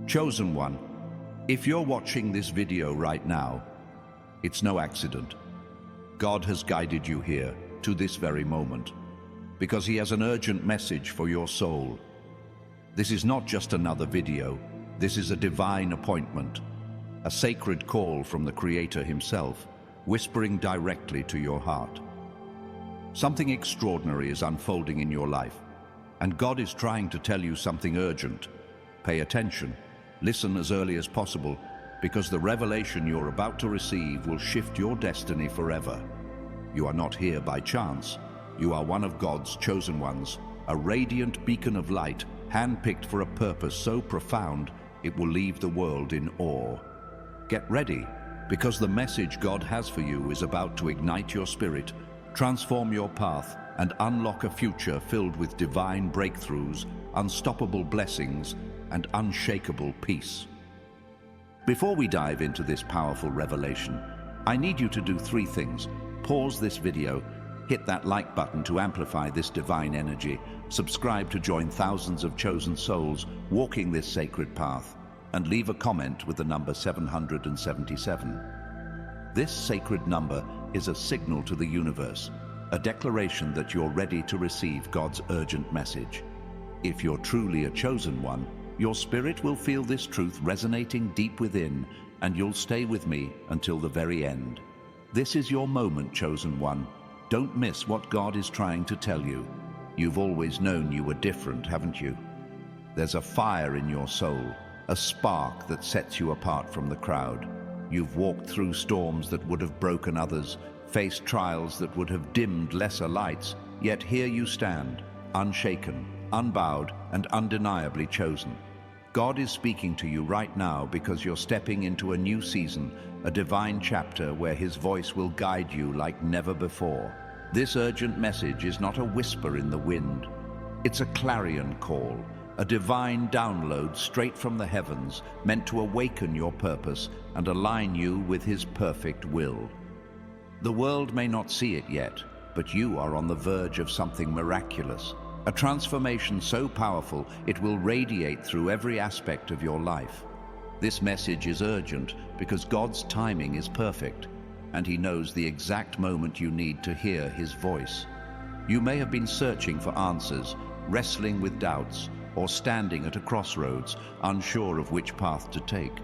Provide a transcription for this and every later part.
Chosen one, if you're watching this video right now, it's no accident. God has guided you here to this very moment because He has an urgent message for your soul. This is not just another video. This is a divine appointment, a sacred call from the Creator Himself, whispering directly to your heart. Something extraordinary is unfolding in your life, and God is trying to tell you something urgent. Pay attention. Listen as early as possible, because the revelation you're about to receive will shift your destiny forever. You are not here by chance. You are one of God's chosen ones, a radiant beacon of light, handpicked for a purpose so profound it will leave the world in awe. Get ready, because the message God has for you is about to ignite your spirit, transform your path, and unlock a future filled with divine breakthroughs, unstoppable blessings, and unshakable peace. Before we dive into this powerful revelation, I need you to do 3 things. Pause this video, hit that like button to amplify this divine energy, subscribe to join thousands of chosen souls walking this sacred path, and leave a comment with the number 777. This sacred number is a signal to the universe, a declaration that you're ready to receive God's urgent message. If you're truly a chosen one, your spirit will feel this truth resonating deep within, and you'll stay with me until the very end. This is your moment, chosen one. Don't miss what God is trying to tell you. You've always known you were different, haven't you? There's a fire in your soul, a spark that sets you apart from the crowd. You've walked through storms that would have broken others, faced trials that would have dimmed lesser lights, yet here you stand, unshaken, unbowed, and undeniably chosen. God is speaking to you right now because you're stepping into a new season, a divine chapter where His voice will guide you like never before. This urgent message is not a whisper in the wind. It's a clarion call, a divine download straight from the heavens, meant to awaken your purpose and align you with His perfect will. The world may not see it yet, but you are on the verge of something miraculous. A transformation so powerful it will radiate through every aspect of your life. This message is urgent because God's timing is perfect, and He knows the exact moment you need to hear His voice. You may have been searching for answers, wrestling with doubts, or standing at a crossroads, unsure of which path to take.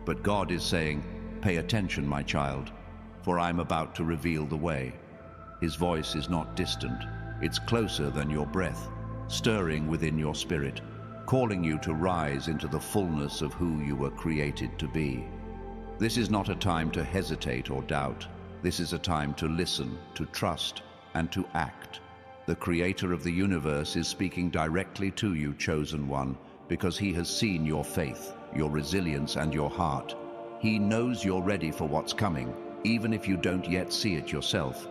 But God is saying, "Pay attention, my child, for I'm about to reveal the way." His voice is not distant. It's closer than your breath, stirring within your spirit, calling you to rise into the fullness of who you were created to be. This is not a time to hesitate or doubt. This is a time to listen, to trust, and to act. The Creator of the universe is speaking directly to you, chosen one, because He has seen your faith, your resilience, and your heart. He knows you're ready for what's coming, even if you don't yet see it yourself.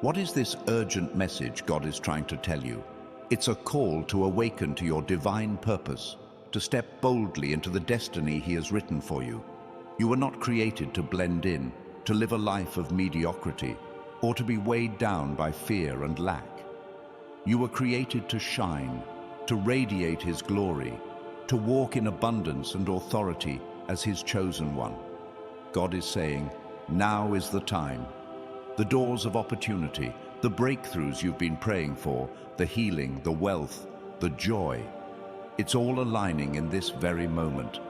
What is this urgent message God is trying to tell you? It's a call to awaken to your divine purpose, to step boldly into the destiny He has written for you. You were not created to blend in, to live a life of mediocrity, or to be weighed down by fear and lack. You were created to shine, to radiate His glory, to walk in abundance and authority as His chosen one. God is saying, now is the time. The doors of opportunity, the breakthroughs you've been praying for, the healing, the wealth, the joy. It's all aligning in this very moment.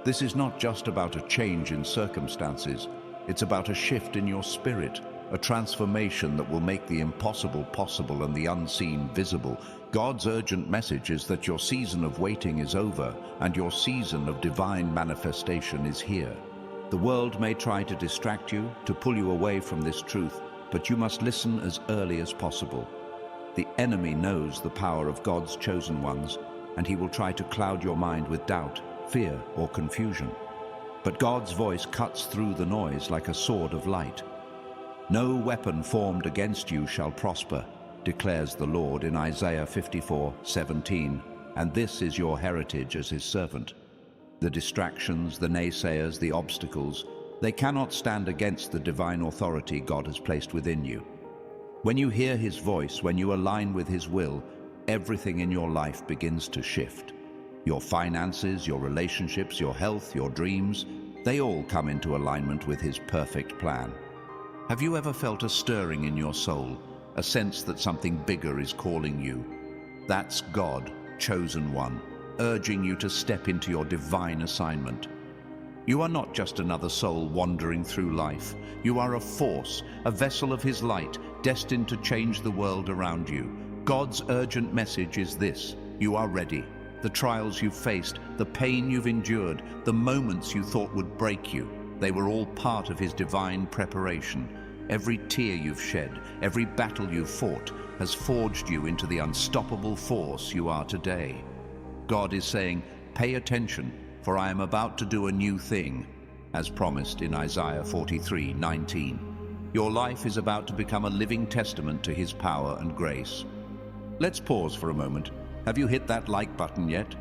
This is not just about a change in circumstances. It's about a shift in your spirit, a transformation that will make the impossible possible and the unseen visible. God's urgent message is that your season of waiting is over and your season of divine manifestation is here. The world may try to distract you, to pull you away from this truth, but you must listen as early as possible. The enemy knows the power of God's chosen ones, and he will try to cloud your mind with doubt, fear, or confusion. But God's voice cuts through the noise like a sword of light. No weapon formed against you shall prosper, declares the Lord in Isaiah 54:17, and this is your heritage as His servant. The distractions, the naysayers, the obstacles, they cannot stand against the divine authority God has placed within you. When you hear His voice, when you align with His will, everything in your life begins to shift. Your finances, your relationships, your health, your dreams, they all come into alignment with His perfect plan. Have you ever felt a stirring in your soul, a sense that something bigger is calling you? That's God, chosen one, urging you to step into your divine assignment. You are not just another soul wandering through life. You are a force, a vessel of His light, destined to change the world around you. God's urgent message is this: you are ready. The trials you've faced, the pain you've endured, the moments you thought would break you, they were all part of His divine preparation. Every tear you've shed, every battle you've fought, has forged you into the unstoppable force you are today. God is saying, pay attention, for I am about to do a new thing, as promised in Isaiah 43:19. Your life is about to become a living testament to His power and grace. Let's pause for a moment. Have you hit that like button yet?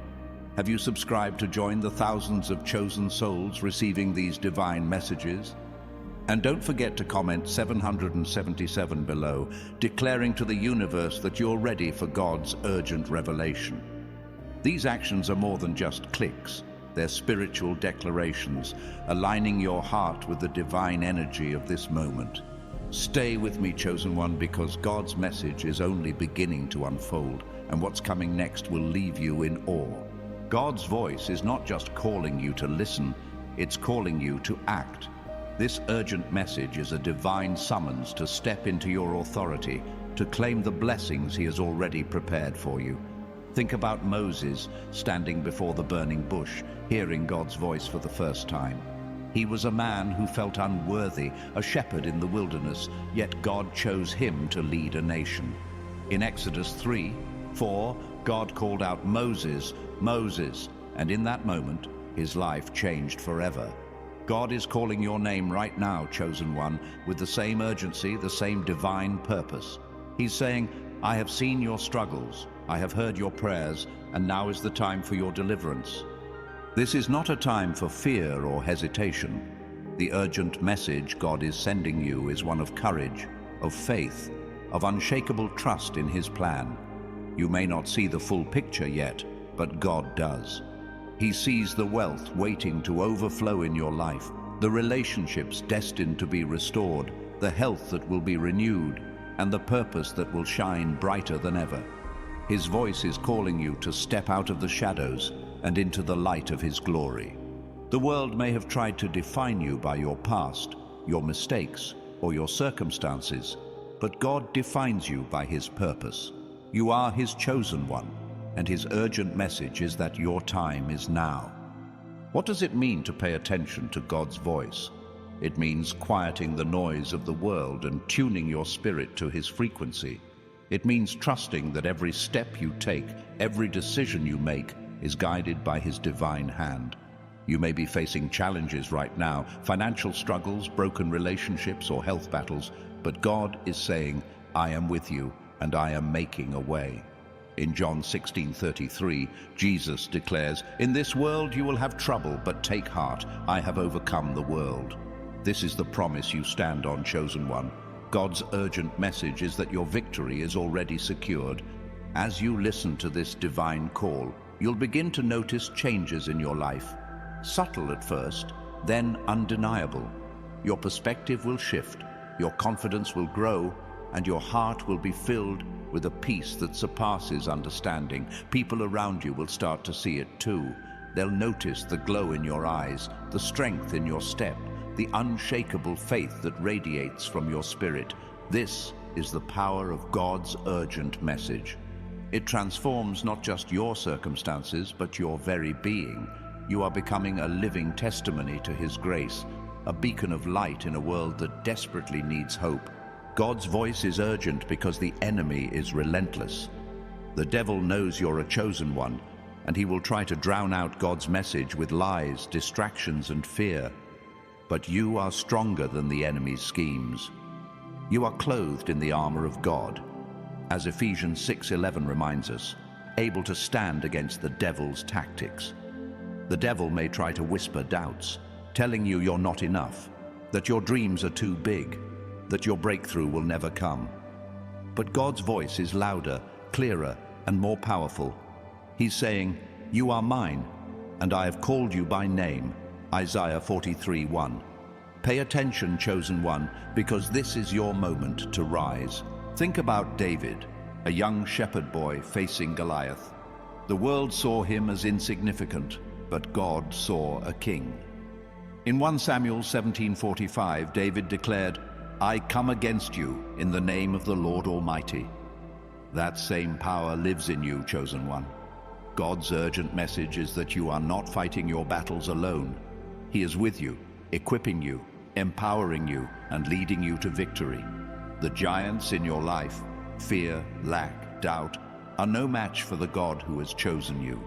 Have you subscribed to join the thousands of chosen souls receiving these divine messages? And don't forget to comment 777 below, declaring to the universe that you're ready for God's urgent revelation. These actions are more than just clicks. They're spiritual declarations, aligning your heart with the divine energy of this moment. Stay with me, chosen one, because God's message is only beginning to unfold, and what's coming next will leave you in awe. God's voice is not just calling you to listen, it's calling you to act. This urgent message is a divine summons to step into your authority, to claim the blessings He has already prepared for you. Think about Moses standing before the burning bush, hearing God's voice for the first time. He was a man who felt unworthy, a shepherd in the wilderness, yet God chose him to lead a nation. In Exodus 3:4, God called out, "Moses, Moses," and in that moment, his life changed forever. God is calling your name right now, chosen one, with the same urgency, the same divine purpose. He's saying, I have seen your struggles, I have heard your prayers, and now is the time for your deliverance. This is not a time for fear or hesitation. The urgent message God is sending you is one of courage, of faith, of unshakable trust in His plan. You may not see the full picture yet, but God does. He sees the wealth waiting to overflow in your life, the relationships destined to be restored, the health that will be renewed, and the purpose that will shine brighter than ever. His voice is calling you to step out of the shadows and into the light of His glory. The world may have tried to define you by your past, your mistakes, or your circumstances, but God defines you by His purpose. You are His chosen one, and His urgent message is that your time is now. What does it mean to pay attention to God's voice? It means quieting the noise of the world and tuning your spirit to His frequency. It means trusting that every step you take, every decision you make, is guided by His divine hand. You may be facing challenges right now, financial struggles, broken relationships, or health battles, but God is saying, I am with you, and I am making a way. In John 16:33, Jesus declares, In this world you will have trouble, but take heart, I have overcome the world. This is the promise you stand on, chosen one. God's urgent message is that your victory is already secured. As you listen to this divine call, you'll begin to notice changes in your life. Subtle at first, then undeniable. Your perspective will shift, your confidence will grow, and your heart will be filled with a peace that surpasses understanding. People around you will start to see it too. They'll notice the glow in your eyes, the strength in your step, the unshakable faith that radiates from your spirit. This is the power of God's urgent message. It transforms not just your circumstances, but your very being. You are becoming a living testimony to His grace, a beacon of light in a world that desperately needs hope. God's voice is urgent because the enemy is relentless. The devil knows you're a chosen one, and he will try to drown out God's message with lies, distractions, and fear. But you are stronger than the enemy's schemes. You are clothed in the armor of God, as Ephesians 6:11 reminds us, able to stand against the devil's tactics. The devil may try to whisper doubts, telling you you're not enough, that your dreams are too big, that your breakthrough will never come. But God's voice is louder, clearer, and more powerful. He's saying, "You are mine, and I have called you by name." Isaiah 43:1. Pay attention, chosen one, because this is your moment to rise. Think about David, a young shepherd boy facing Goliath. The world saw him as insignificant, but God saw a king. In 1 Samuel 17:45, David declared, "I come against you in the name of the Lord Almighty." That same power lives in you, chosen one. God's urgent message is that you are not fighting your battles alone. He is with you, equipping you, empowering you, and leading you to victory. The giants in your life, fear, lack, doubt, are no match for the God who has chosen you.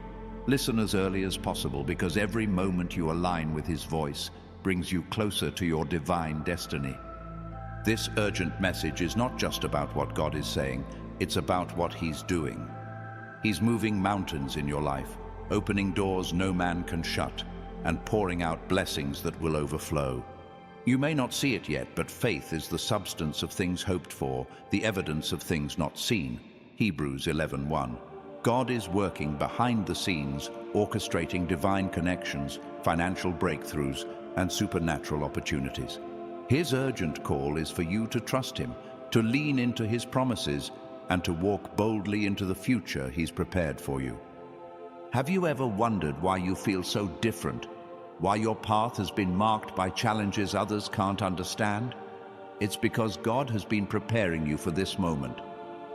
Listen as early as possible, because every moment you align with His voice brings you closer to your divine destiny. This urgent message is not just about what God is saying, it's about what He's doing. He's moving mountains in your life, opening doors no man can shut, and pouring out blessings that will overflow. You may not see it yet, but faith is the substance of things hoped for, the evidence of things not seen. Hebrews 11:1. God is working behind the scenes, orchestrating divine connections, financial breakthroughs, and supernatural opportunities. His urgent call is for you to trust Him, to lean into His promises, and to walk boldly into the future He's prepared for you. Have you ever wondered why you feel so different? Why your path has been marked by challenges others can't understand? It's because God has been preparing you for this moment.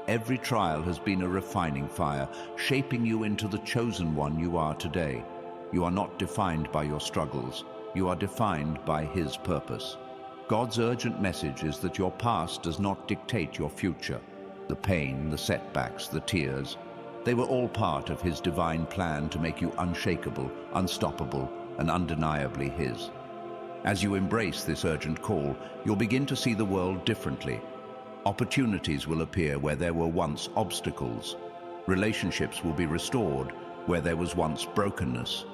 Every trial has been a refining fire, shaping you into the chosen one you are today. You are not defined by your struggles. You are defined by His purpose. God's urgent message is that your past does not dictate your future. The pain, the setbacks, the tears, they were all part of His divine plan to make you unshakable, unstoppable, and undeniably His. As you embrace this urgent call, you'll begin to see the world differently. Opportunities will appear where there were once obstacles. Relationships will be restored where there was once brokenness.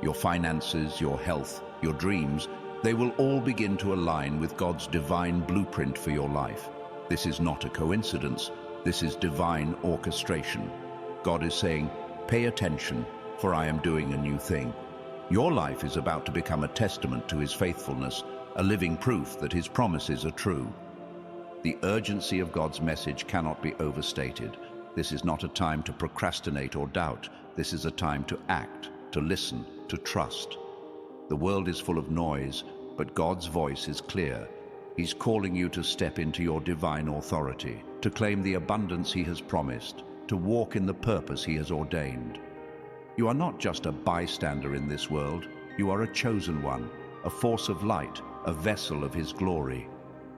Your finances, your health, your dreams, they will all begin to align with God's divine blueprint for your life. This is not a coincidence. This is divine orchestration. God is saying, "Pay attention, for I am doing a new thing." Your life is about to become a testament to His faithfulness, a living proof that His promises are true. The urgency of God's message cannot be overstated. This is not a time to procrastinate or doubt. This is a time to act, to listen, to trust. The world is full of noise, but God's voice is clear. He's calling you to step into your divine authority, to claim the abundance He has promised, to walk in the purpose He has ordained. You are not just a bystander in this world. You are a chosen one, a force of light, a vessel of His glory.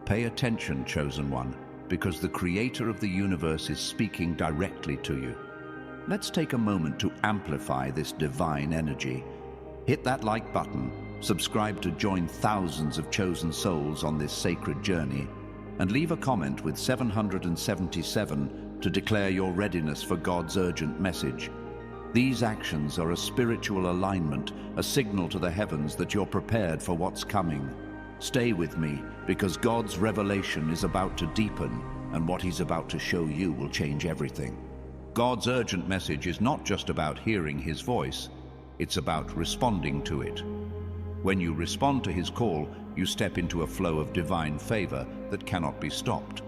Pay attention, chosen one, because the Creator of the universe is speaking directly to you. Let's take a moment to amplify this divine energy. Hit that like button, subscribe to join thousands of chosen souls on this sacred journey, and leave a comment with 777 to declare your readiness for God's urgent message. These actions are a spiritual alignment, a signal to the heavens that you're prepared for what's coming. Stay with me, because God's revelation is about to deepen, and what He's about to show you will change everything. God's urgent message is not just about hearing His voice, it's about responding to it. When you respond to His call, you step into a flow of divine favor that cannot be stopped.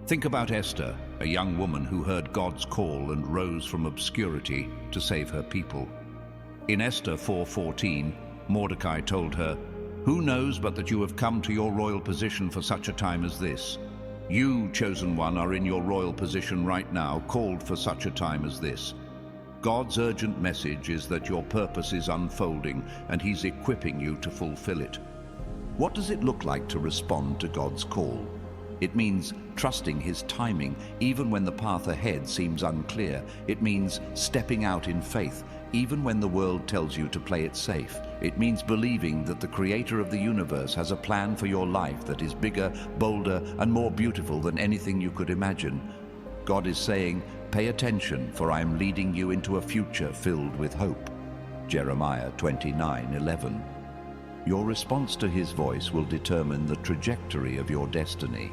Think about Esther, a young woman who heard God's call and rose from obscurity to save her people. In Esther 4:14, Mordecai told her, "Who knows but that you have come to your royal position for such a time as this? You, chosen one, are in your royal position right now, called for such a time as this." God's urgent message is that your purpose is unfolding, and He's equipping you to fulfill it. What does it look like to respond to God's call? It means trusting His timing, even when the path ahead seems unclear. It means stepping out in faith, even when the world tells you to play it safe. It means believing that the Creator of the universe has a plan for your life that is bigger, bolder, and more beautiful than anything you could imagine. God is saying, "Pay attention, for I am leading you into a future filled with hope." Jeremiah 29:11. Your response to His voice will determine the trajectory of your destiny.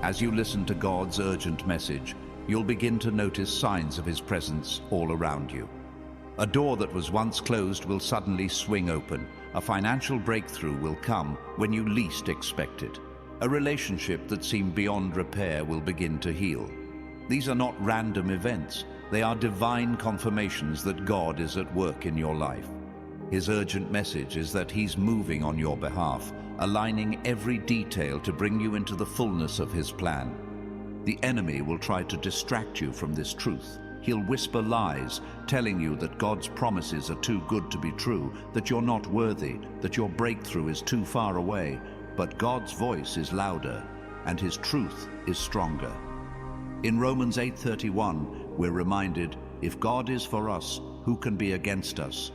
As you listen to God's urgent message, you'll begin to notice signs of His presence all around you. A door that was once closed will suddenly swing open. A financial breakthrough will come when you least expect it. A relationship that seemed beyond repair will begin to heal. These are not random events. They are divine confirmations that God is at work in your life. His urgent message is that He's moving on your behalf, aligning every detail to bring you into the fullness of His plan. The enemy will try to distract you from this truth. He'll whisper lies, telling you that God's promises are too good to be true, that you're not worthy, that your breakthrough is too far away. But God's voice is louder, and His truth is stronger. In Romans 8:31, we're reminded, if God is for us, who can be against us?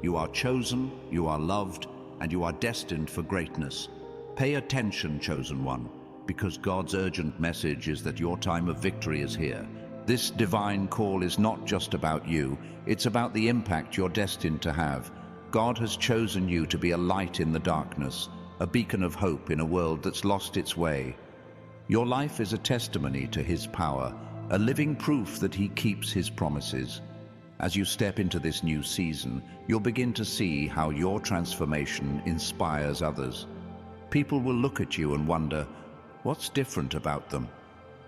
You are chosen, you are loved, and you are destined for greatness. Pay attention, chosen one, because God's urgent message is that your time of victory is here. This divine call is not just about you, it's about the impact you're destined to have. God has chosen you to be a light in the darkness, a beacon of hope in a world that's lost its way. Your life is a testimony to His power, a living proof that He keeps His promises. As you step into this new season, you'll begin to see how your transformation inspires others. People will look at you and wonder, what's different about them?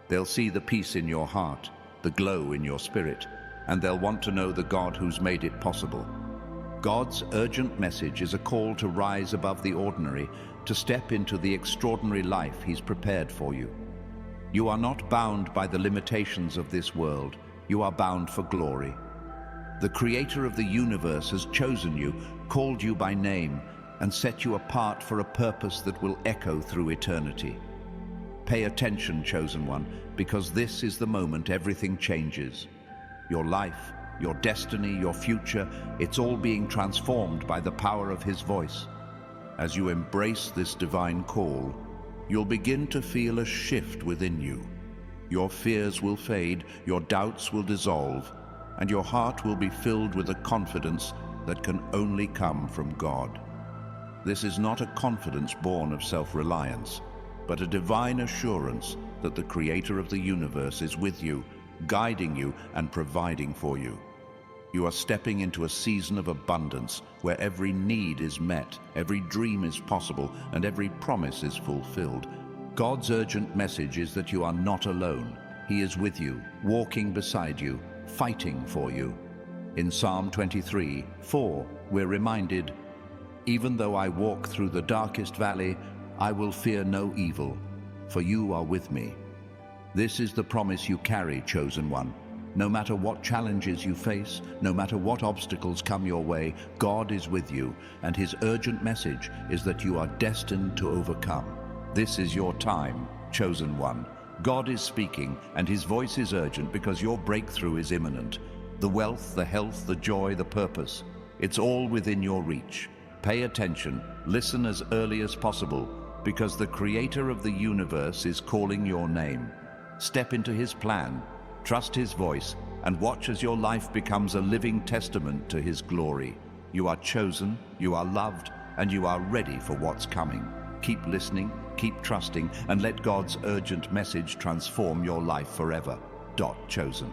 They'll see the peace in your heart, the glow in your spirit, and they'll want to know the God who's made it possible. God's urgent message is a call to rise above the ordinary, to step into the extraordinary life He's prepared for you. You are not bound by the limitations of this world. You are bound for glory. The Creator of the universe has chosen you, called you by name, and set you apart for a purpose that will echo through eternity. Pay attention, chosen one, because this is the moment everything changes. Your life, your destiny, your future, it's all being transformed by the power of His voice. As you embrace this divine call, you'll begin to feel a shift within you. Your fears will fade, your doubts will dissolve, and your heart will be filled with a confidence that can only come from God. This is not a confidence born of self-reliance, but a divine assurance that the Creator of the universe is with you, guiding you and providing for you. You are stepping into a season of abundance where every need is met, every dream is possible, and every promise is fulfilled. God's urgent message is that you are not alone. He is with you, walking beside you, fighting for you. In Psalm 23:4, we're reminded, even though I walk through the darkest valley, I will fear no evil, for you are with me. This is the promise you carry, chosen one. No matter what challenges you face, no matter what obstacles come your way, God is with you, and His urgent message is that you are destined to overcome. This is your time, chosen one. God is speaking, and His voice is urgent because your breakthrough is imminent. The wealth, the health, the joy, the purpose, it's all within your reach. Pay attention, listen as early as possible, because the Creator of the universe is calling your name. Step into His plan, trust His voice, and watch as your life becomes a living testament to His glory. You are chosen, you are loved, and you are ready for what's coming. Keep listening, keep trusting, and let God's urgent message transform your life forever. Chosen.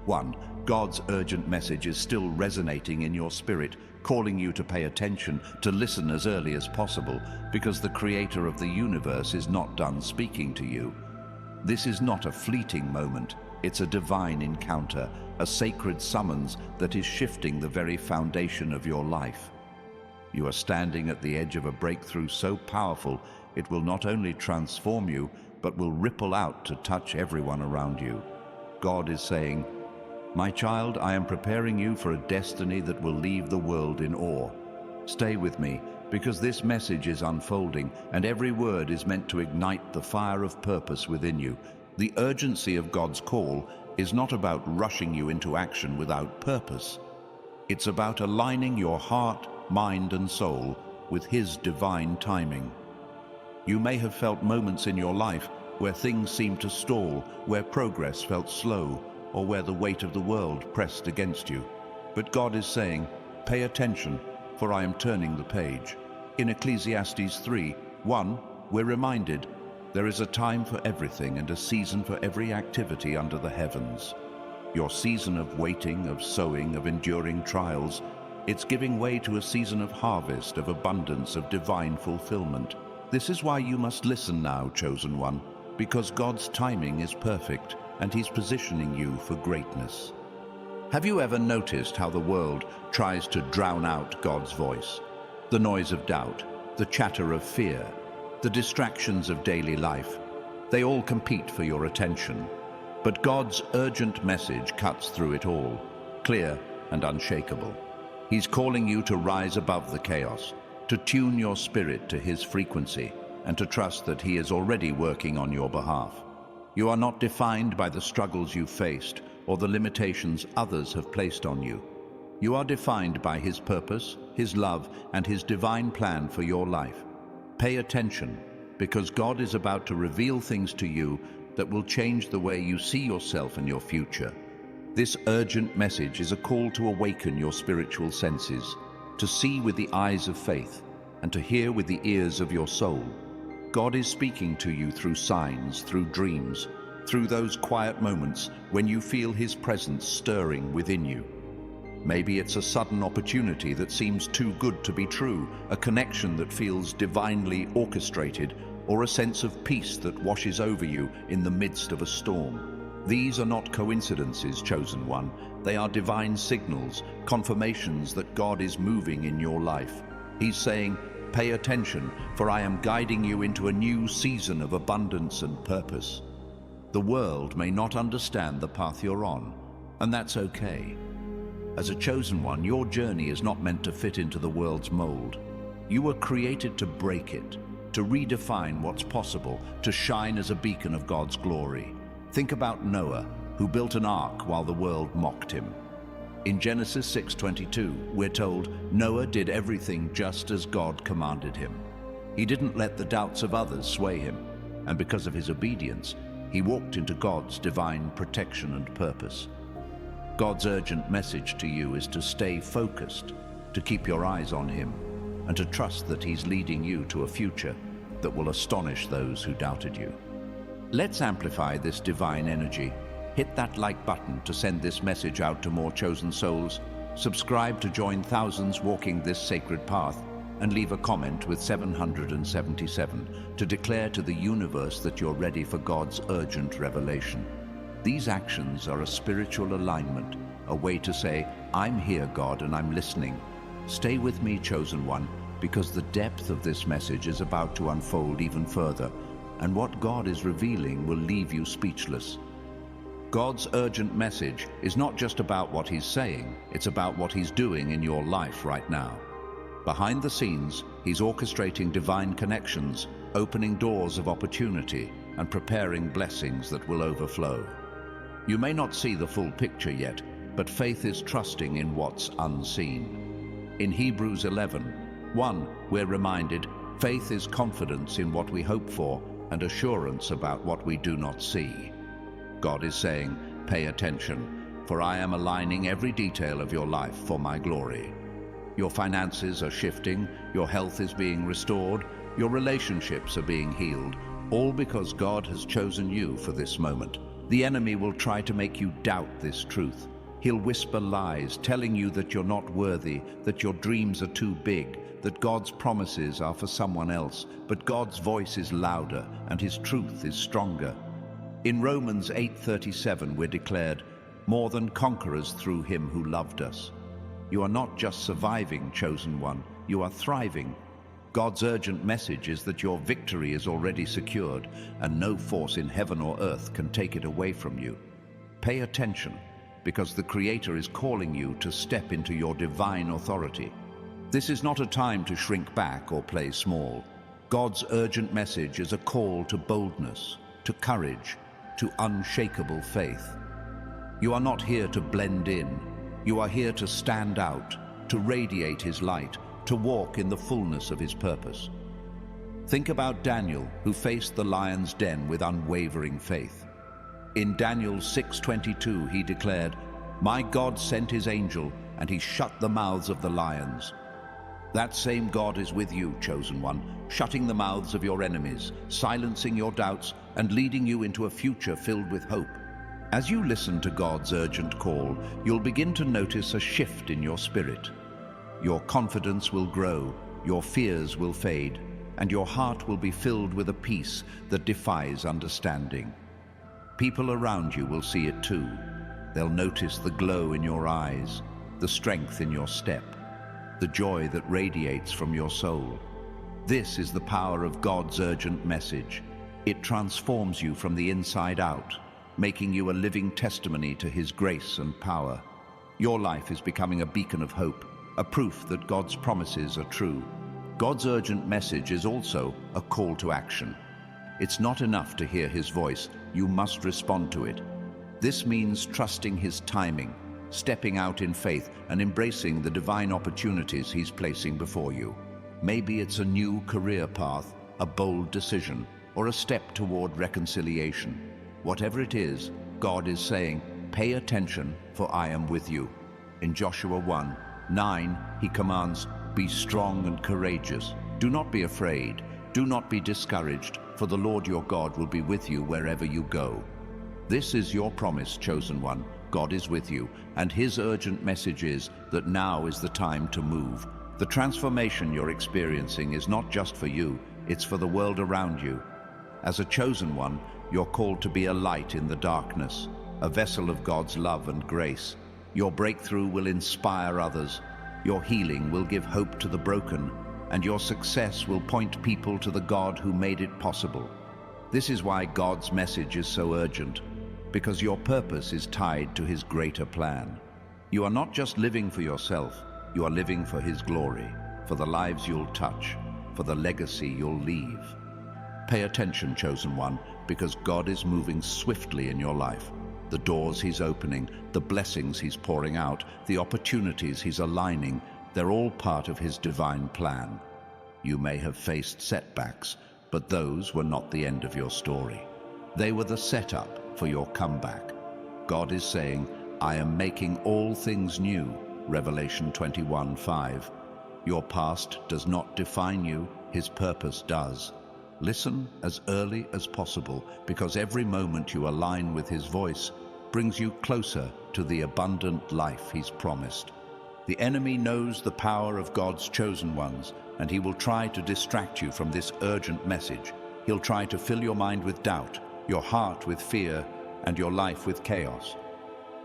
1. God's urgent message is still resonating in your spirit, calling you to pay attention, to listen as early as possible, because the Creator of the universe is not done speaking to you. This is not a fleeting moment. It's a divine encounter, a sacred summons that is shifting the very foundation of your life. You are standing at the edge of a breakthrough so powerful, it will not only transform you, but will ripple out to touch everyone around you. God is saying, my child, I am preparing you for a destiny that will leave the world in awe. Stay with me, because this message is unfolding, and every word is meant to ignite the fire of purpose within you. The urgency of God's call is not about rushing you into action without purpose. It's about aligning your heart, mind, and soul with His divine timing. You may have felt moments in your life where things seemed to stall, where progress felt slow, or where the weight of the world pressed against you. But God is saying, pay attention, for I am turning the page. In Ecclesiastes 3:1, we're reminded, there is a time for everything and a season for every activity under the heavens. Your season of waiting, of sowing, of enduring trials, it's giving way to a season of harvest, of abundance, of divine fulfillment. This is why you must listen now, chosen one, because God's timing is perfect and He's positioning you for greatness. Have you ever noticed how the world tries to drown out God's voice? The noise of doubt, the chatter of fear, the distractions of daily life, they all compete for your attention. But God's urgent message cuts through it all, clear and unshakable. He's calling you to rise above the chaos, to tune your spirit to His frequency, and to trust that He is already working on your behalf. You are not defined by the struggles you've faced or the limitations others have placed on you. You are defined by His purpose, His love, and His divine plan for your life. Pay attention, because God is about to reveal things to you that will change the way you see yourself and your future. This urgent message is a call to awaken your spiritual senses, to see with the eyes of faith, and to hear with the ears of your soul. God is speaking to you through signs, through dreams, through those quiet moments when you feel His presence stirring within you. Maybe it's a sudden opportunity that seems too good to be true, a connection that feels divinely orchestrated, or a sense of peace that washes over you in the midst of a storm. These are not coincidences, chosen one. They are divine signals, confirmations that God is moving in your life. He's saying, pay attention, for I am guiding you into a new season of abundance and purpose. The world may not understand the path you're on, and that's okay. As a chosen one, your journey is not meant to fit into the world's mold. You were created to break it, to redefine what's possible, to shine as a beacon of God's glory. Think about Noah, who built an ark while the world mocked him. In Genesis 6:22, we're told Noah did everything just as God commanded him. He didn't let the doubts of others sway him, and because of his obedience, he walked into God's divine protection and purpose. God's urgent message to you is to stay focused, to keep your eyes on Him, and to trust that He's leading you to a future that will astonish those who doubted you. Let's amplify this divine energy. Hit that like button to send this message out to more chosen souls. Subscribe to join thousands walking this sacred path, and leave a comment with 777 to declare to the universe that you're ready for God's urgent revelation. These actions are a spiritual alignment, a way to say, I'm here, God, and I'm listening. Stay with me, chosen one, because the depth of this message is about to unfold even further, and what God is revealing will leave you speechless. God's urgent message is not just about what He's saying, it's about what He's doing in your life right now. Behind the scenes, He's orchestrating divine connections, opening doors of opportunity, and preparing blessings that will overflow. You may not see the full picture yet, but faith is trusting in what's unseen. In Hebrews 11:1, we're reminded, faith is confidence in what we hope for and assurance about what we do not see. God is saying, pay attention, for I am aligning every detail of your life for my glory. Your finances are shifting, your health is being restored, your relationships are being healed, all because God has chosen you for this moment. The enemy will try to make you doubt this truth. He'll whisper lies, telling you that you're not worthy, that your dreams are too big, that God's promises are for someone else, but God's voice is louder and His truth is stronger. In Romans 8:37, we're declared, more than conquerors through Him who loved us. You are not just surviving, chosen one, you are thriving. God's urgent message is that your victory is already secured, and no force in heaven or earth can take it away from you. Pay attention, because the Creator is calling you to step into your divine authority. This is not a time to shrink back or play small. God's urgent message is a call to boldness, to courage, to unshakable faith. You are not here to blend in. You are here to stand out, to radiate His light, to walk in the fullness of His purpose. Think about Daniel, who faced the lion's den with unwavering faith. In Daniel 6:22, he declared, my God sent His angel, and He shut the mouths of the lions. That same God is with you, chosen one, shutting the mouths of your enemies, silencing your doubts, and leading you into a future filled with hope. As you listen to God's urgent call, you'll begin to notice a shift in your spirit. Your confidence will grow, your fears will fade, and your heart will be filled with a peace that defies understanding. People around you will see it too. They'll notice the glow in your eyes, the strength in your step, the joy that radiates from your soul. This is the power of God's urgent message. It transforms you from the inside out, making you a living testimony to His grace and power. Your life is becoming a beacon of hope, a proof that God's promises are true. God's urgent message is also a call to action. It's not enough to hear His voice, you must respond to it. This means trusting His timing, stepping out in faith, and embracing the divine opportunities He's placing before you. Maybe it's a new career path, a bold decision, or a step toward reconciliation. Whatever it is, God is saying, pay attention, for I am with you. In Joshua 1:9, He commands, be strong and courageous. Do not be afraid. Do not be discouraged, for the Lord your God will be with you wherever you go. This is your promise, chosen one. God is with you, and His urgent message is that now is the time to move. The transformation you're experiencing is not just for you, it's for the world around you. As a chosen one, you're called to be a light in the darkness, a vessel of God's love and grace. Your breakthrough will inspire others, your healing will give hope to the broken, and your success will point people to the God who made it possible. This is why God's message is so urgent, because your purpose is tied to His greater plan. You are not just living for yourself, you are living for His glory, for the lives you'll touch, for the legacy you'll leave. Pay attention, chosen one, because God is moving swiftly in your life. The doors He's opening, the blessings He's pouring out, the opportunities He's aligning, they're all part of His divine plan. You may have faced setbacks, but those were not the end of your story. They were the setup for your comeback. God is saying, I am making all things new, Revelation 21:5. Your past does not define you, His purpose does. Listen as early as possible, because every moment you align with His voice brings you closer to the abundant life He's promised. The enemy knows the power of God's chosen ones, and he will try to distract you from this urgent message. He'll try to fill your mind with doubt, your heart with fear, and your life with chaos.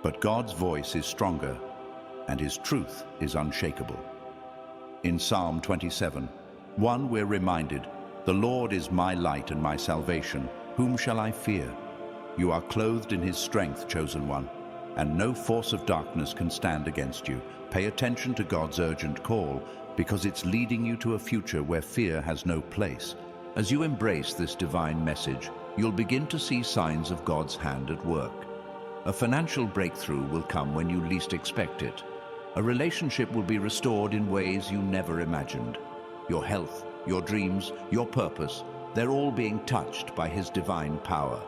But God's voice is stronger, and His truth is unshakable. In Psalm 27:1, we're reminded, the Lord is my light and my salvation. Whom shall I fear? You are clothed in His strength, chosen one, and no force of darkness can stand against you. Pay attention to God's urgent call, because it's leading you to a future where fear has no place. As you embrace this divine message, you'll begin to see signs of God's hand at work. A financial breakthrough will come when you least expect it. A relationship will be restored in ways you never imagined. Your health, your dreams, your purpose, they're all being touched by His divine power.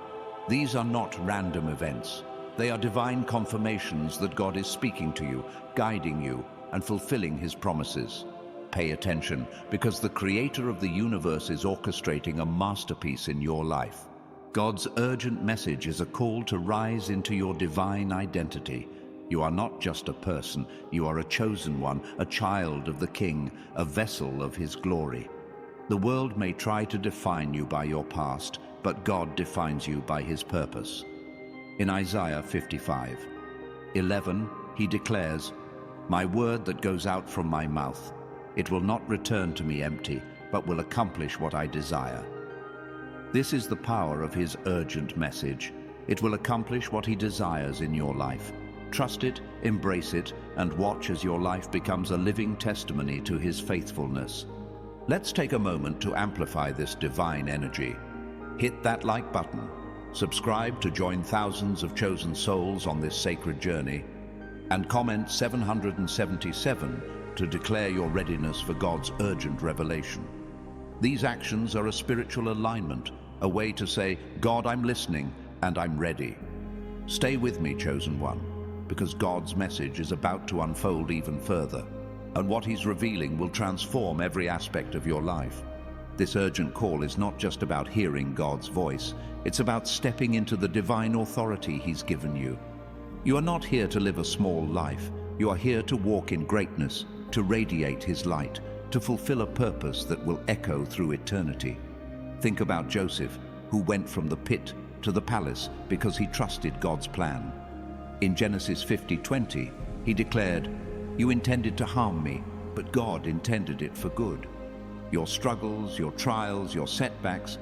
These are not random events. They are divine confirmations that God is speaking to you, guiding you, and fulfilling His promises. Pay attention, because the Creator of the universe is orchestrating a masterpiece in your life. God's urgent message is a call to rise into your divine identity. You are not just a person, you are a chosen one, a child of the King, a vessel of His glory. The world may try to define you by your past, but God defines you by His purpose. In Isaiah 55:11, He declares, "My word that goes out from my mouth, it will not return to me empty, but will accomplish what I desire." This is the power of His urgent message. It will accomplish what He desires in your life. Trust it, embrace it, and watch as your life becomes a living testimony to His faithfulness. Let's take a moment to amplify this divine energy. Hit that like button, subscribe to join thousands of chosen souls on this sacred journey, and comment 777 to declare your readiness for God's urgent revelation. These actions are a spiritual alignment, a way to say, God, I'm listening and I'm ready. Stay with me, chosen one, because God's message is about to unfold even further, and what He's revealing will transform every aspect of your life. This urgent call is not just about hearing God's voice, it's about stepping into the divine authority He's given you. You are not here to live a small life. You are here to walk in greatness, to radiate His light, to fulfill a purpose that will echo through eternity. Think about Joseph, who went from the pit to the palace because he trusted God's plan. In Genesis 50:20, he declared, "You intended to harm me, but God intended it for good." Your struggles, your trials, your setbacks,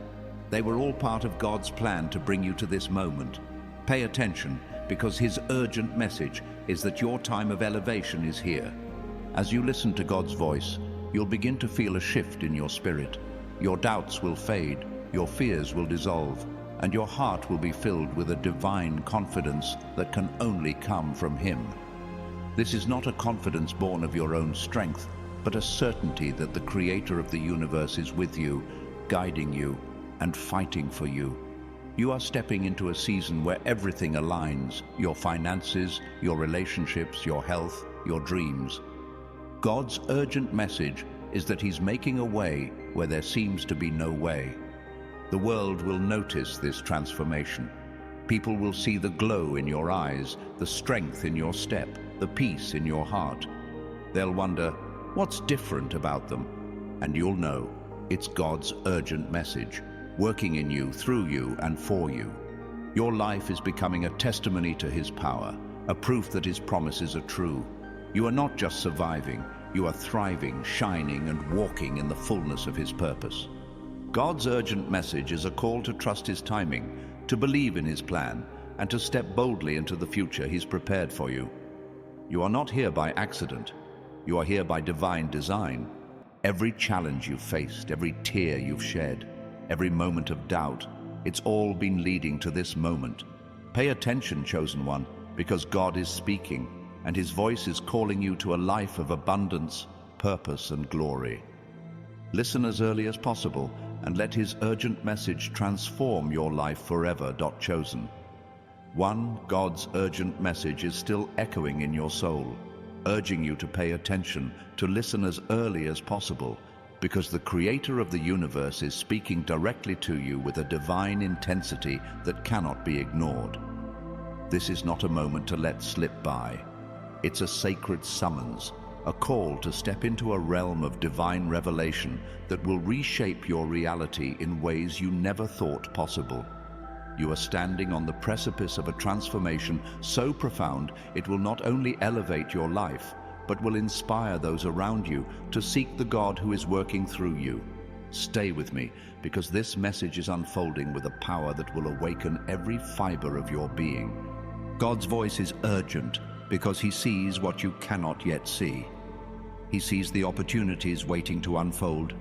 they were all part of God's plan to bring you to this moment. Pay attention, because His urgent message is that your time of elevation is here. As you listen to God's voice, you'll begin to feel a shift in your spirit. Your doubts will fade, your fears will dissolve, and your heart will be filled with a divine confidence that can only come from Him. This is not a confidence born of your own strength, but a certainty that the Creator of the universe is with you, guiding you, and fighting for you. You are stepping into a season where everything aligns: your finances, your relationships, your health, your dreams. God's urgent message is that He's making a way where there seems to be no way. The world will notice this transformation. People will see the glow in your eyes, the strength in your step, the peace in your heart. They'll wonder, what's different about them? And you'll know, it's God's urgent message, working in you, through you, and for you. Your life is becoming a testimony to His power, a proof that His promises are true. You are not just surviving, you are thriving, shining, and walking in the fullness of His purpose. God's urgent message is a call to trust His timing, to believe in His plan, and to step boldly into the future He's prepared for you. You are not here by accident. You are here by divine design. Every challenge you've faced, every tear you've shed, every moment of doubt, it's all been leading to this moment. Pay attention, chosen one, because God is speaking, and His voice is calling you to a life of abundance, purpose, and glory. Listen as early as possible, and let His urgent message transform your life forever. Chosen. God's urgent message is still echoing in your soul, urging you to pay attention, to listen as early as possible, because the Creator of the universe is speaking directly to you with a divine intensity that cannot be ignored. This is not a moment to let slip by. It's a sacred summons, a call to step into a realm of divine revelation that will reshape your reality in ways you never thought possible. You are standing on the precipice of a transformation so profound it will not only elevate your life, but will inspire those around you to seek the God who is working through you. Stay with me, because this message is unfolding with a power that will awaken every fiber of your being. God's voice is urgent because He sees what you cannot yet see. He sees the opportunities waiting to unfold,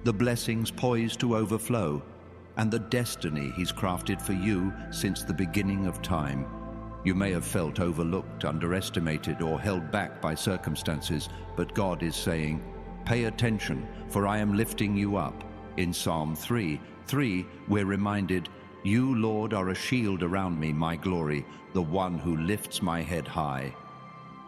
the blessings poised to overflow, and the destiny He's crafted for you since the beginning of time. You may have felt overlooked, underestimated, or held back by circumstances, but God is saying, pay attention, for I am lifting you up. In Psalm 3:3, we're reminded, you, Lord, are a shield around me, my glory, the one who lifts my head high.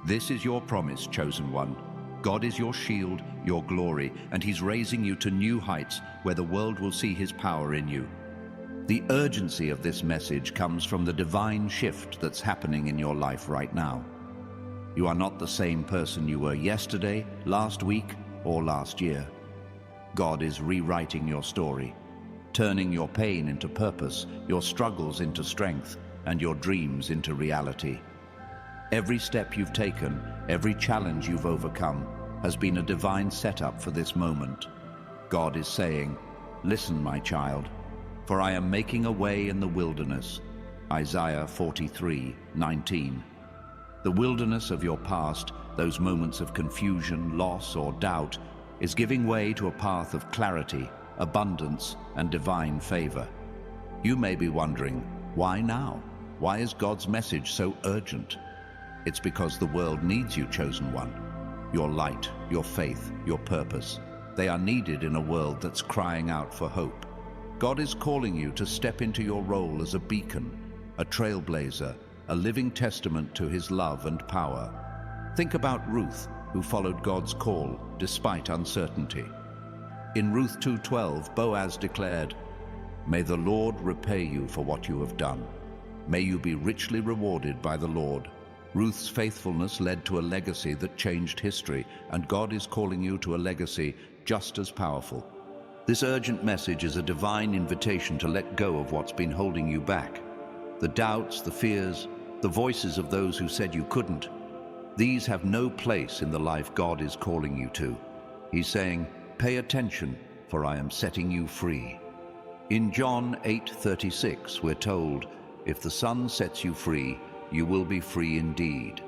This is your promise, chosen one. God is your shield, your glory, and He's raising you to new heights where the world will see His power in you. The urgency of this message comes from the divine shift that's happening in your life right now. You are not the same person you were yesterday, last week, or last year. God is rewriting your story, turning your pain into purpose, your struggles into strength, and your dreams into reality. Every step you've taken, every challenge you've overcome, has been a divine setup for this moment. God is saying, listen, my child, for I am making a way in the wilderness. Isaiah 43:19. The wilderness of your past, those moments of confusion, loss, or doubt, is giving way to a path of clarity, abundance, and divine favor. You may be wondering, why now? Why is God's message so urgent? It's because the world needs you, chosen one. Your light, your faith, your purpose, they are needed in a world that's crying out for hope. God is calling you to step into your role as a beacon, a trailblazer, a living testament to His love and power. Think about Ruth, who followed God's call despite uncertainty. In Ruth 2:12, Boaz declared, "May the Lord repay you for what you have done. May you be richly rewarded by the Lord." Ruth's faithfulness led to a legacy that changed history, and God is calling you to a legacy just as powerful. This urgent message is a divine invitation to let go of what's been holding you back. The doubts, the fears, the voices of those who said you couldn't. These have no place in the life God is calling you to. He's saying, "Pay attention, for I am setting you free." In John 8:36, we're told, "If the Son sets you free, you will be free indeed."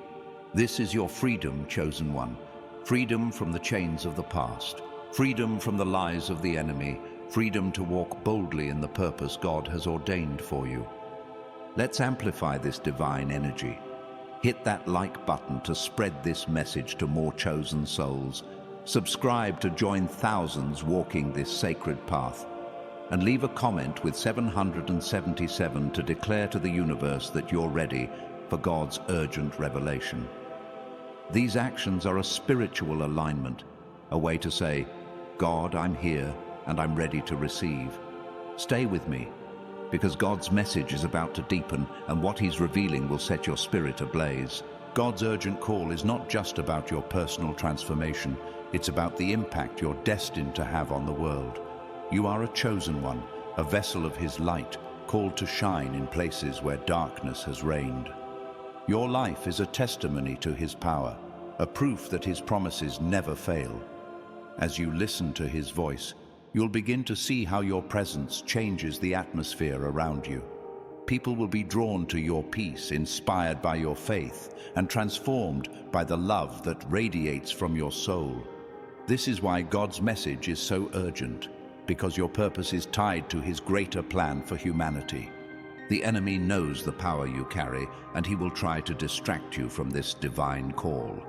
This is your freedom, chosen one. Freedom from the chains of the past. Freedom from the lies of the enemy. Freedom to walk boldly in the purpose God has ordained for you. Let's amplify this divine energy. Hit that like button to spread this message to more chosen souls. Subscribe to join thousands walking this sacred path. And leave a comment with 777 to declare to the universe that you're ready for God's urgent revelation. These actions are a spiritual alignment, a way to say, "God, I'm here and I'm ready to receive. Stay with me, because God's message is about to deepen and what He's revealing will set your spirit ablaze." God's urgent call is not just about your personal transformation, it's about the impact you're destined to have on the world. You are a chosen one, a vessel of His light, called to shine in places where darkness has reigned. Your life is a testimony to His power, a proof that His promises never fail. As you listen to His voice, you'll begin to see how your presence changes the atmosphere around you. People will be drawn to your peace, inspired by your faith, and transformed by the love that radiates from your soul. This is why God's message is so urgent, because your purpose is tied to His greater plan for humanity. The enemy knows the power you carry, and he will try to distract you from this divine call.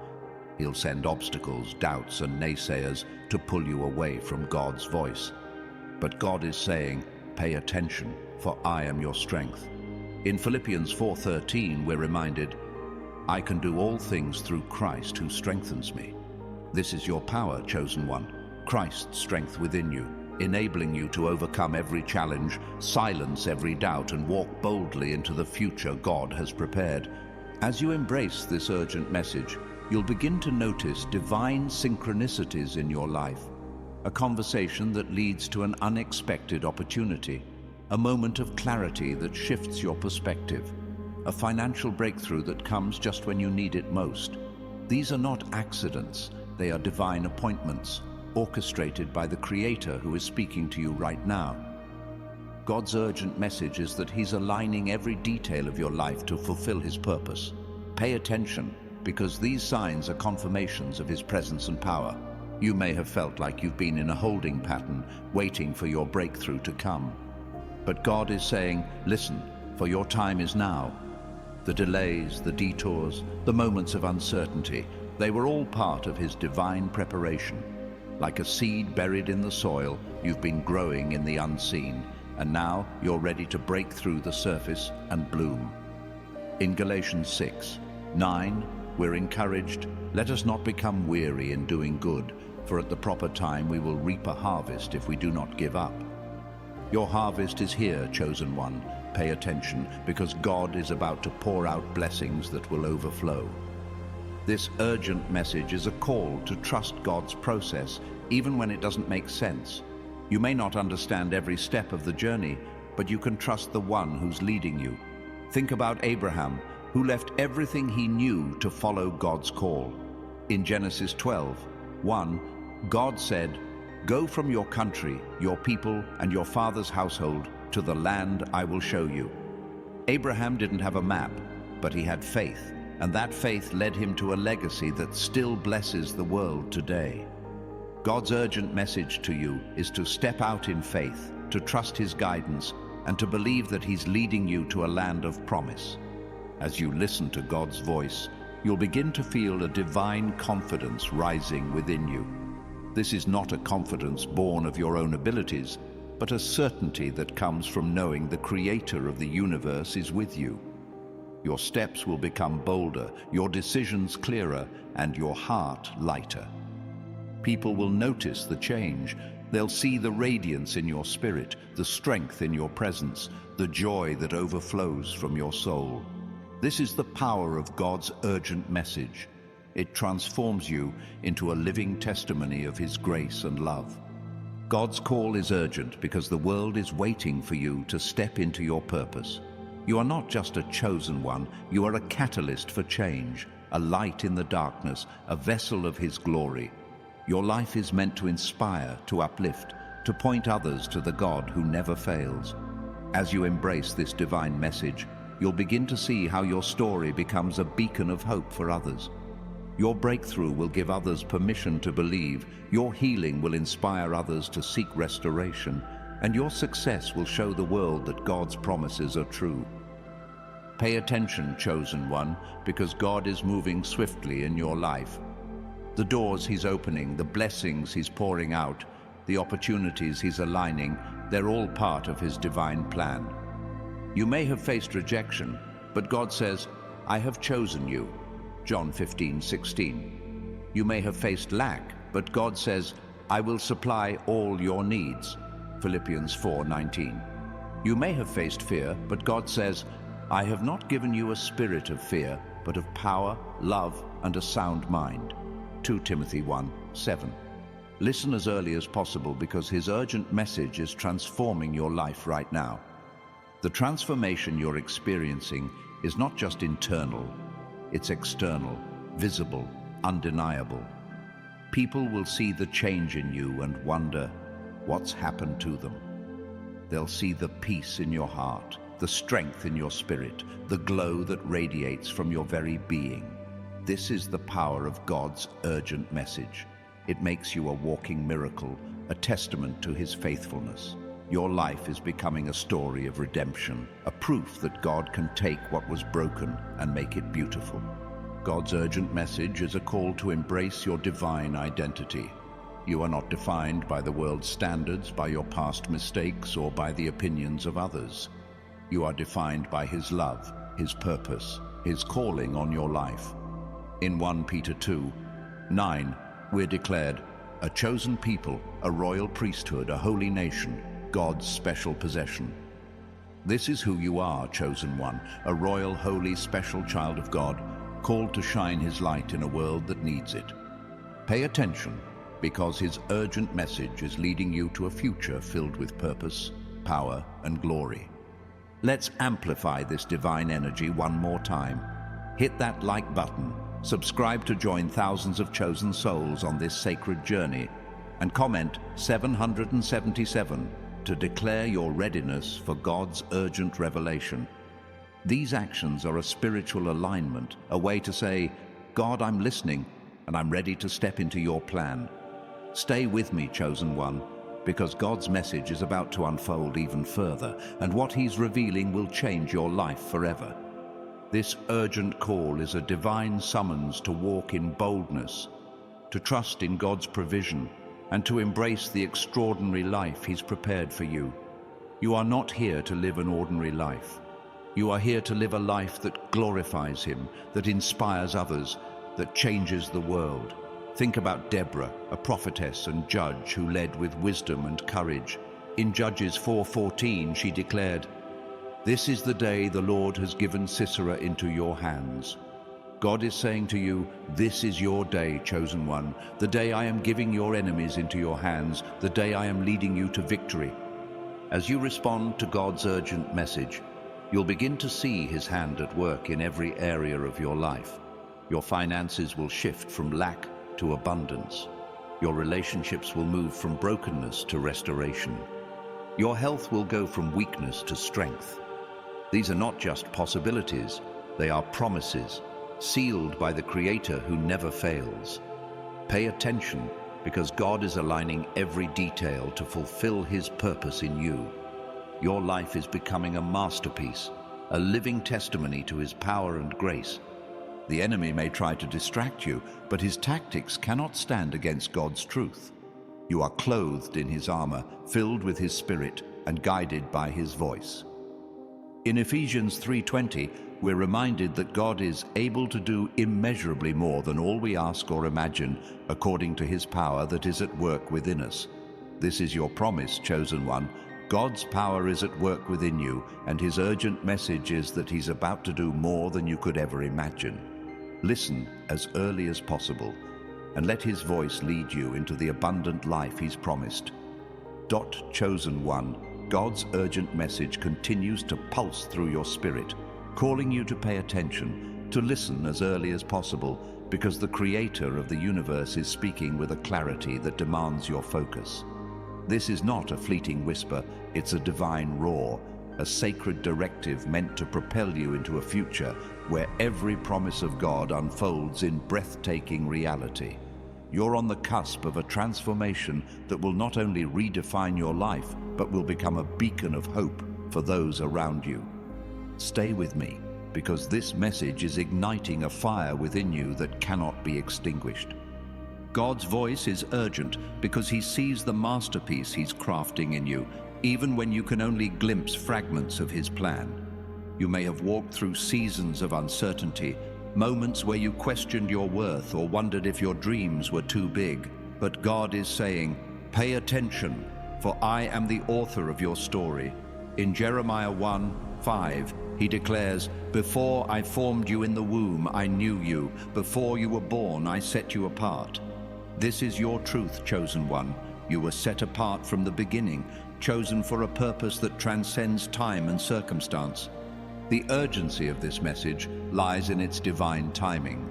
He'll send obstacles, doubts, and naysayers to pull you away from God's voice. But God is saying, "Pay attention, for I am your strength." In Philippians 4:13, we're reminded, "I can do all things through Christ who strengthens me." This is your power, chosen one, Christ's strength within you, enabling you to overcome every challenge, silence every doubt, and walk boldly into the future God has prepared. As you embrace this urgent message, you'll begin to notice divine synchronicities in your life. A conversation that leads to an unexpected opportunity, a moment of clarity that shifts your perspective, a financial breakthrough that comes just when you need it most. These are not accidents, they are divine appointments, orchestrated by the Creator who is speaking to you right now. God's urgent message is that He's aligning every detail of your life to fulfill His purpose. Pay attention, because these signs are confirmations of His presence and power. You may have felt like you've been in a holding pattern, waiting for your breakthrough to come. But God is saying, "Listen, for your time is now." The delays, the detours, the moments of uncertainty, they were all part of His divine preparation. Like a seed buried in the soil, you've been growing in the unseen, and now you're ready to break through the surface and bloom. In Galatians 6:9, we're encouraged, "Let us not become weary in doing good, for at the proper time we will reap a harvest if we do not give up." Your harvest is here, chosen one. Pay attention, because God is about to pour out blessings that will overflow. This urgent message is a call to trust God's process, even when it doesn't make sense. You may not understand every step of the journey, but you can trust the one who's leading you. Think about Abraham, who left everything he knew to follow God's call. In Genesis 12:1, God said, "Go from your country, your people, and your father's household to the land I will show you." Abraham didn't have a map, but he had faith, and that faith led him to a legacy that still blesses the world today. God's urgent message to you is to step out in faith, to trust His guidance, and to believe that He's leading you to a land of promise. As you listen to God's voice, you'll begin to feel a divine confidence rising within you. This is not a confidence born of your own abilities, but a certainty that comes from knowing the Creator of the universe is with you. Your steps will become bolder, your decisions clearer, and your heart lighter. People will notice the change, They'll see the radiance in your spirit, the strength in your presence, the joy that overflows from your soul. This is the power of God's urgent message. It transforms you into a living testimony of His grace and love. God's call is urgent because the world is waiting for you to step into your purpose. You are not just a chosen one, you are a catalyst for change, a light in the darkness, a vessel of His glory. Your life is meant to inspire, to uplift, to point others to the God who never fails. As you embrace this divine message, you'll begin to see how your story becomes a beacon of hope for others. Your breakthrough will give others permission to believe, your healing will inspire others to seek restoration, and your success will show the world that God's promises are true. Pay attention, chosen one, because God is moving swiftly in your life. The doors He's opening, the blessings He's pouring out, the opportunities He's aligning, they're all part of His divine plan. You may have faced rejection, but God says, "I have chosen you." John 15:16. You may have faced lack, but God says, "I will supply all your needs." Philippians 4:19. You may have faced fear, but God says, "I have not given you a spirit of fear, but of power, love, and a sound mind." 2 Timothy 1:7. Listen as early as possible because His urgent message is transforming your life right now. The transformation you're experiencing is not just internal, it's external, visible, undeniable. People will see the change in you and wonder what's happened to them. They'll see the peace in your heart, the strength in your spirit, the glow that radiates from your very being. This is the power of God's urgent message. It makes you a walking miracle, a testament to His faithfulness. Your life is becoming a story of redemption, a proof that God can take what was broken and make it beautiful. God's urgent message is a call to embrace your divine identity. You are not defined by the world's standards, by your past mistakes, or by the opinions of others. You are defined by His love, His purpose, His calling on your life. In 1 Peter 2:9, we're declared a chosen people, a royal priesthood, a holy nation, God's special possession. This is who you are, chosen one, a royal, holy, special child of God, called to shine His light in a world that needs it. Pay attention, because His urgent message is leading you to a future filled with purpose, power, and glory. Let's amplify this divine energy one more time. Hit that like button, subscribe to join thousands of chosen souls on this sacred journey, and comment 777 to declare your readiness for God's urgent revelation. These actions are a spiritual alignment, a way to say, God, I'm listening, and I'm ready to step into your plan. Stay with me, chosen one, because God's message is about to unfold even further, and what He's revealing will change your life forever. This urgent call is a divine summons to walk in boldness, to trust in God's provision, and to embrace the extraordinary life He's prepared for you. You are not here to live an ordinary life. You are here to live a life that glorifies Him, that inspires others, that changes the world. Think about Deborah, a prophetess and judge who led with wisdom and courage. In Judges 4:14, she declared, "This is the day the Lord has given Sisera into your hands." God is saying to you, this is your day, chosen one, the day I am giving your enemies into your hands, the day I am leading you to victory. As you respond to God's urgent message, you'll begin to see His hand at work in every area of your life. Your finances will shift from lack to abundance. Your relationships will move from brokenness to restoration. Your health will go from weakness to strength. These are not just possibilities, they are promises, sealed by the Creator who never fails. Pay attention, because God is aligning every detail to fulfill His purpose in you. Your life is becoming a masterpiece, a living testimony to His power and grace. The enemy may try to distract you, but his tactics cannot stand against God's truth. You are clothed in His armor, filled with His Spirit, and guided by His voice. In Ephesians 3:20, we're reminded that God is able to do immeasurably more than all we ask or imagine, according to His power that is at work within us. This is your promise, chosen one. God's power is at work within you, and his urgent message is that he's about to do more than you could ever imagine. Listen as early as possible, and let his voice lead you into the abundant life he's promised. Chosen one, God's urgent message continues to pulse through your spirit, calling you to pay attention, to listen as early as possible, because the creator of the universe is speaking with a clarity that demands your focus. This is not a fleeting whisper, it's a divine roar, a sacred directive meant to propel you into a future where every promise of God unfolds in breathtaking reality. You're on the cusp of a transformation that will not only redefine your life, but will become a beacon of hope for those around you. Stay with me, because this message is igniting a fire within you that cannot be extinguished. God's voice is urgent because he sees the masterpiece he's crafting in you, even when you can only glimpse fragments of his plan. You may have walked through seasons of uncertainty, moments where you questioned your worth or wondered if your dreams were too big. But God is saying, pay attention, for I am the author of your story. In Jeremiah 1:5, he declares, before I formed you in the womb, I knew you. Before you were born, I set you apart. This is your truth, chosen one. You were set apart from the beginning, chosen for a purpose that transcends time and circumstance. The urgency of this message lies in its divine timing.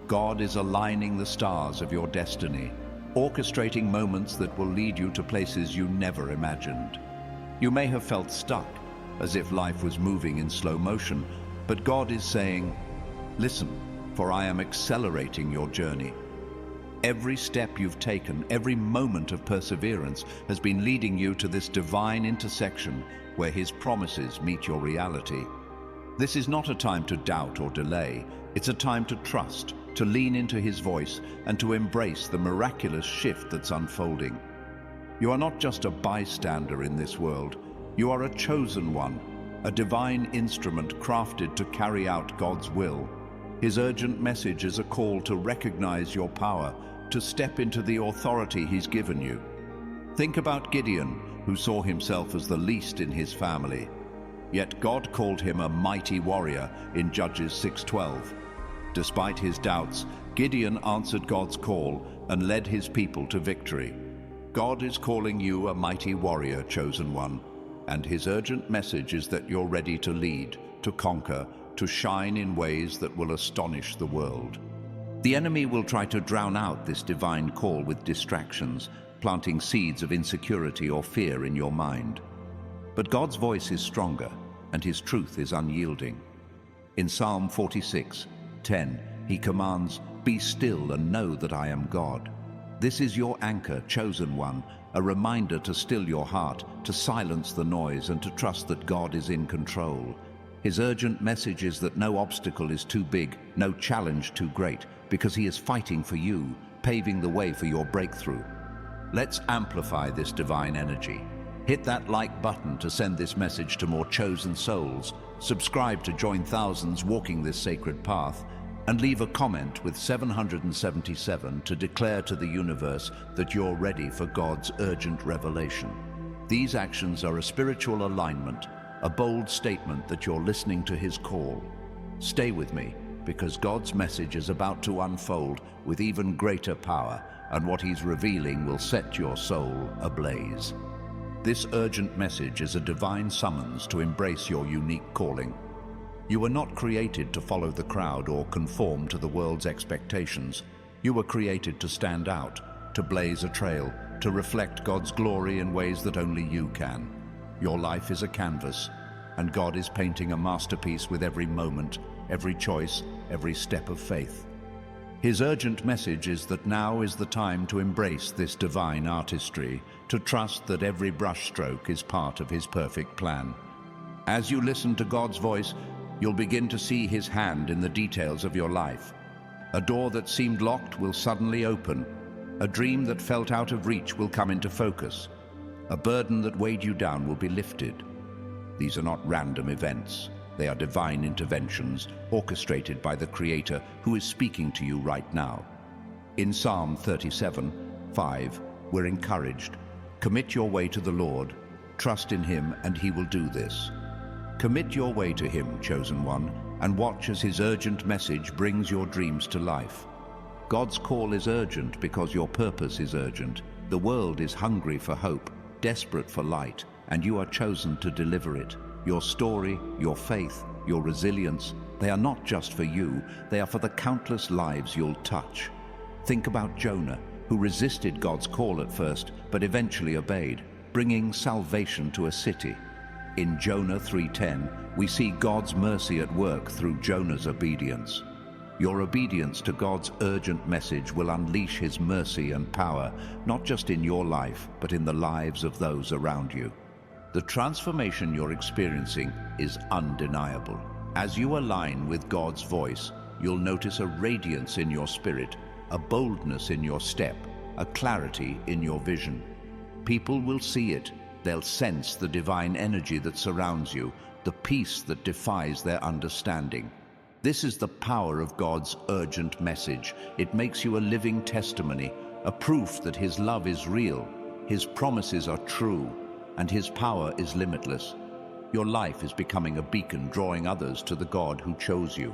God is aligning the stars of your destiny, orchestrating moments that will lead you to places you never imagined. You may have felt stuck, as if life was moving in slow motion, but God is saying, listen, for I am accelerating your journey. Every step you've taken, every moment of perseverance has been leading you to this divine intersection where his promises meet your reality. This is not a time to doubt or delay. It's a time to trust, to lean into his voice, and to embrace the miraculous shift that's unfolding. You are not just a bystander in this world. You are a chosen one, a divine instrument crafted to carry out God's will. His urgent message is a call to recognize your power, to step into the authority he's given you. Think about Gideon, who saw himself as the least in his family. Yet God called him a mighty warrior in Judges 6:12. Despite his doubts, Gideon answered God's call and led his people to victory. God is calling you a mighty warrior, chosen one, and his urgent message is that you're ready to lead, to conquer, to shine in ways that will astonish the world. The enemy will try to drown out this divine call with distractions, planting seeds of insecurity or fear in your mind. But God's voice is stronger, and his truth is unyielding. In Psalm 46:10, he commands, "Be still and know that I am God." This is your anchor, chosen one, a reminder to still your heart, to silence the noise, and to trust that God is in control. His urgent message is that no obstacle is too big, no challenge too great, because he is fighting for you, paving the way for your breakthrough. Let's amplify this divine energy. Hit that like button to send this message to more chosen souls, subscribe to join thousands walking this sacred path, and leave a comment with 777 to declare to the universe that you're ready for God's urgent revelation. These actions are a spiritual alignment, a bold statement that you're listening to his call. Stay with me, because God's message is about to unfold with even greater power, and what he's revealing will set your soul ablaze. This urgent message is a divine summons to embrace your unique calling. You were not created to follow the crowd or conform to the world's expectations. You were created to stand out, to blaze a trail, to reflect God's glory in ways that only you can. Your life is a canvas, and God is painting a masterpiece with every moment, every choice, every step of faith. His urgent message is that now is the time to embrace this divine artistry, to trust that every brushstroke is part of his perfect plan. As you listen to God's voice, you'll begin to see his hand in the details of your life. A door that seemed locked will suddenly open. A dream that felt out of reach will come into focus. A burden that weighed you down will be lifted. These are not random events. They are divine interventions orchestrated by the Creator who is speaking to you right now. In Psalm 37:5, we're encouraged. Commit your way to the Lord, trust in him, and he will do this. Commit your way to him, chosen one, and watch as his urgent message brings your dreams to life. God's call is urgent because your purpose is urgent. The world is hungry for hope, desperate for light, and you are chosen to deliver it. Your story, your faith, your resilience, they are not just for you, they are for the countless lives you'll touch. Think about Jonah, who resisted God's call at first, but eventually obeyed, bringing salvation to a city. In Jonah 3:10, we see God's mercy at work through Jonah's obedience. Your obedience to God's urgent message will unleash his mercy and power, not just in your life, but in the lives of those around you. The transformation you're experiencing is undeniable. As you align with God's voice, you'll notice a radiance in your spirit, a boldness in your step, a clarity in your vision. People will see it. They'll sense the divine energy that surrounds you, the peace that defies their understanding. This is the power of God's urgent message. It makes you a living testimony, a proof that his love is real, his promises are true, and his power is limitless. Your life is becoming a beacon drawing others to the God who chose you.